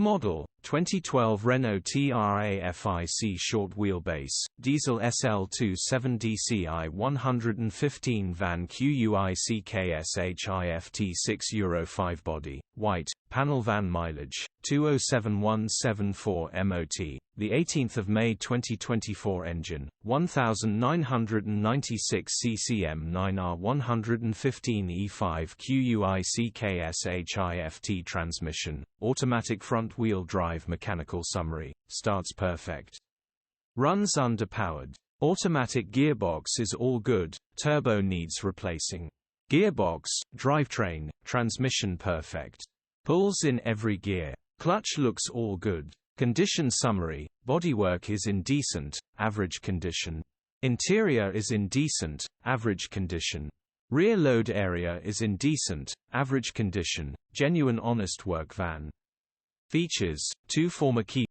model, 2012 Renault TRAFIC short wheelbase, diesel SL27dCi 115 VAN QUICKSHIFT 6 Euro 5 body, white, panel van mileage, 207174 MOT, the 18th of May 2024 engine, 1996 CCM 9R 115 E5 QUICKSHIFT transmission, automatic front-wheel drive. Mechanical summary, starts perfect. Runs underpowered. Automatic gearbox is all good, turbo needs replacing. Gearbox, drivetrain, transmission perfect. Pulls in every gear. Clutch looks all good. Condition summary, bodywork is in decent, average condition. Interior is in decent, average condition. Rear load area is in decent, average condition, genuine honest work van. Features, 2 former key